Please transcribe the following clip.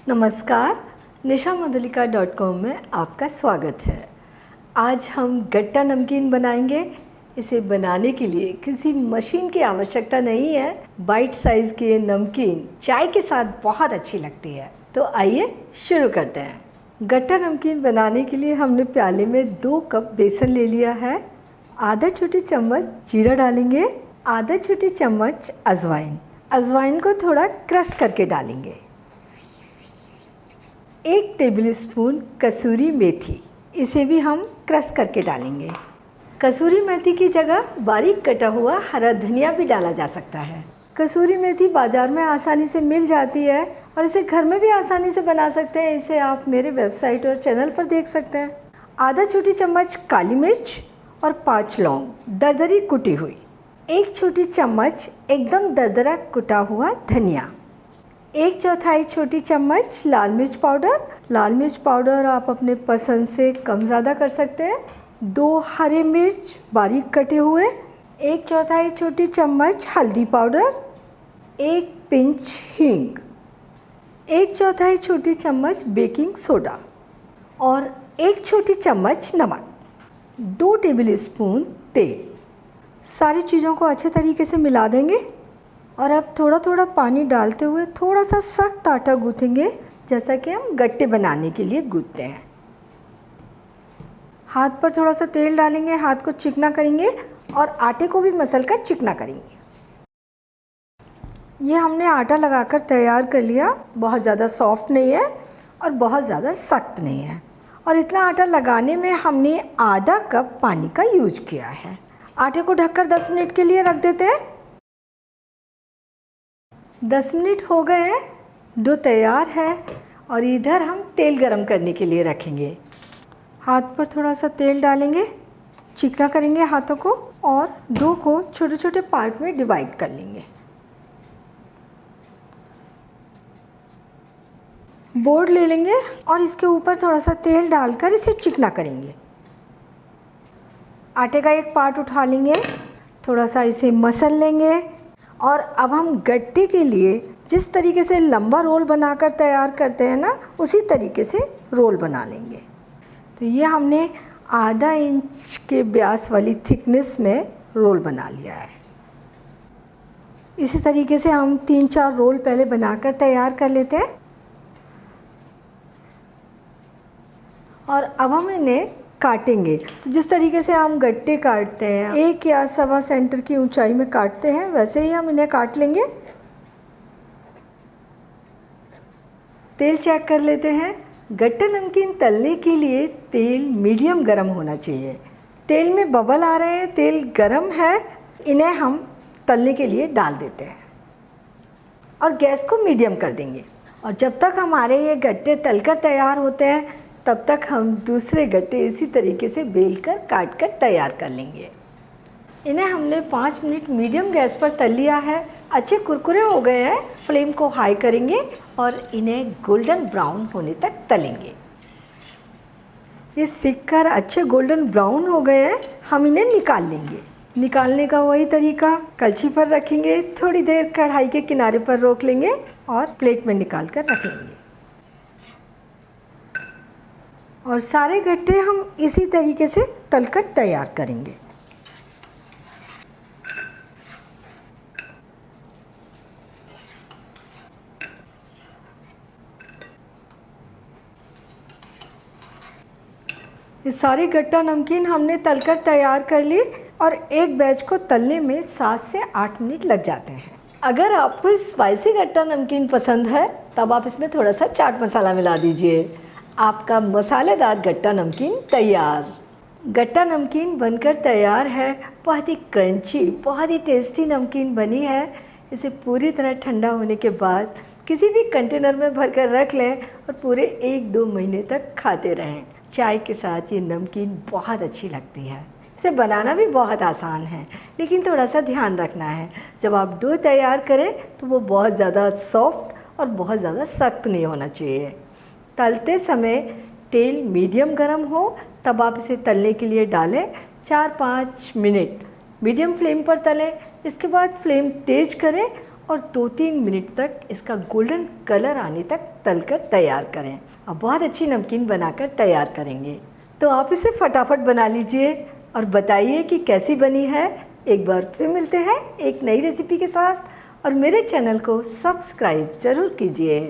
नमस्कार, nishamandalika.com में आपका स्वागत है। आज हम गट्टा नमकीन बनाएंगे। इसे बनाने के लिए किसी मशीन की आवश्यकता नहीं है। बाइट साइज़ की ये नमकीन चाय के साथ बहुत अच्छी लगती है। तो आइए शुरू करते हैं। गट्टा नमकीन बनाने के लिए हमने प्याले में 2 कप बेसन ले लिया है। आधा छोटी चम्मच जीरा डालेंगे, आधा छोटी चम्मच अजवाइन को थोड़ा क्रश करके डालेंगे। 1 टेबलस्पून कसूरी मेथी, इसे भी हम क्रश करके डालेंगे। कसूरी मेथी की जगह बारीक कटा हुआ हरा धनिया भी डाला जा सकता है। कसूरी मेथी बाज़ार में आसानी से मिल जाती है और इसे घर में भी आसानी से बना सकते हैं। इसे आप मेरे वेबसाइट और चैनल पर देख सकते हैं। आधा छोटी चम्मच काली मिर्च और 5 लौंग दरदरी कुटी हुई। 1 छोटी चम्मच एकदम दरदरा कुटा हुआ धनिया। 1/4 छोटी चम्मच लाल मिर्च पाउडर आप अपने पसंद से कम ज़्यादा कर सकते हैं। 2 हरे मिर्च बारीक कटे हुए। 1/4 छोटी चम्मच हल्दी पाउडर। 1 पिंच हींग। 1/4 छोटी चम्मच बेकिंग सोडा और 1 छोटी चम्मच नमक। 2 टेबलस्पून तेल। सारी चीज़ों को अच्छे तरीके से मिला देंगे और अब थोड़ा थोड़ा पानी डालते हुए थोड़ा सा सख्त आटा गूँथेंगे, जैसा कि हम गट्टे बनाने के लिए गूँथते हैं। हाथ पर थोड़ा सा तेल डालेंगे, हाथ को चिकना करेंगे और आटे को भी मसल कर चिकना करेंगे। ये हमने आटा लगाकर तैयार कर लिया। बहुत ज़्यादा सॉफ्ट नहीं है और बहुत ज़्यादा सख्त नहीं है। और इतना आटा लगाने में हमने आधा कप पानी का यूज किया है। आटे को ढककर 10 मिनट के लिए रख देते हैं। 10 मिनट हो गए हैं, डो तैयार है और इधर हम तेल गरम करने के लिए रखेंगे। हाथ पर थोड़ा सा तेल डालेंगे, चिकना करेंगे हाथों को और डो को छोटे छोटे पार्ट में डिवाइड कर लेंगे। बोर्ड ले लेंगे और इसके ऊपर थोड़ा सा तेल डालकर इसे चिकना करेंगे। आटे का एक पार्ट उठा लेंगे, थोड़ा सा इसे मसल लेंगे और अब हम गट्टे के लिए जिस तरीके से लंबा रोल बनाकर तैयार करते हैं ना, उसी तरीके से रोल बना लेंगे। तो ये हमने आधा इंच के व्यास वाली थिकनेस में रोल बना लिया है। इसी तरीके से हम 3-4 रोल पहले बनाकर तैयार कर लेते हैं और अब हम इन्हें काटेंगे। तो जिस तरीके से हम गट्टे काटते हैं, 1 या 1.25 सेंटर की ऊंचाई में काटते हैं, वैसे ही हम इन्हें काट लेंगे। तेल चेक कर लेते हैं। गट्टा नमकीन तलने के लिए तेल मीडियम गरम होना चाहिए। तेल में बबल आ रहे हैं, तेल गरम है। इन्हें हम तलने के लिए डाल देते हैं और गैस को मीडियम कर देंगे। और जब तक हमारे ये गट्टे तलकर तैयार होते हैं, तब तक हम दूसरे गट्टे इसी तरीके से बेलकर काट कर तैयार कर लेंगे। इन्हें हमने 5 मिनट मीडियम गैस पर तल लिया है। अच्छे कुरकुरे हो गए हैं। फ्लेम को हाई करेंगे और इन्हें गोल्डन ब्राउन होने तक तलेंगे। ये सिककर अच्छे गोल्डन ब्राउन हो गए हैं। हम इन्हें निकाल लेंगे। निकालने का वही तरीका, कलछी पर रखेंगे, थोड़ी देर कढ़ाई के किनारे पर रोक लेंगे और प्लेट में निकाल कर रख लेंगे। और सारे गट्टे हम इसी तरीके से तलकर तैयार करेंगे। ये सारी गट्टा नमकीन हमने तलकर तैयार कर ली और एक बैच को तलने में 7 से 8 मिनट लग जाते हैं। अगर आपको स्पाइसी गट्टा नमकीन पसंद है, तब आप इसमें थोड़ा सा चाट मसाला मिला दीजिए। आपका मसालेदार गट्टा नमकीन तैयार। गट्टा नमकीन बनकर तैयार है। बहुत ही क्रंची, बहुत ही टेस्टी नमकीन बनी है। इसे पूरी तरह ठंडा होने के बाद किसी भी कंटेनर में भरकर रख लें और पूरे 1-2 महीने तक खाते रहें। चाय के साथ ये नमकीन बहुत अच्छी लगती है। इसे बनाना भी बहुत आसान है, लेकिन थोड़ा सा ध्यान रखना है। जब आप डो तैयार करें तो वो बहुत ज़्यादा सॉफ्ट और बहुत ज़्यादा सख्त नहीं होना चाहिए। तलते समय तेल मीडियम गर्म हो तब आप इसे तलने के लिए डालें। 4-5 मिनट मीडियम फ्लेम पर तलें। इसके बाद फ्लेम तेज़ करें और 2-3 मिनट तक इसका गोल्डन कलर आने तक तलकर तैयार करें। अब बहुत अच्छी नमकीन बनाकर तैयार करेंगे। तो आप इसे फटाफट बना लीजिए और बताइए कि कैसी बनी है। एक बार फिर मिलते हैं एक नई रेसिपी के साथ और मेरे चैनल को सब्सक्राइब ज़रूर कीजिए।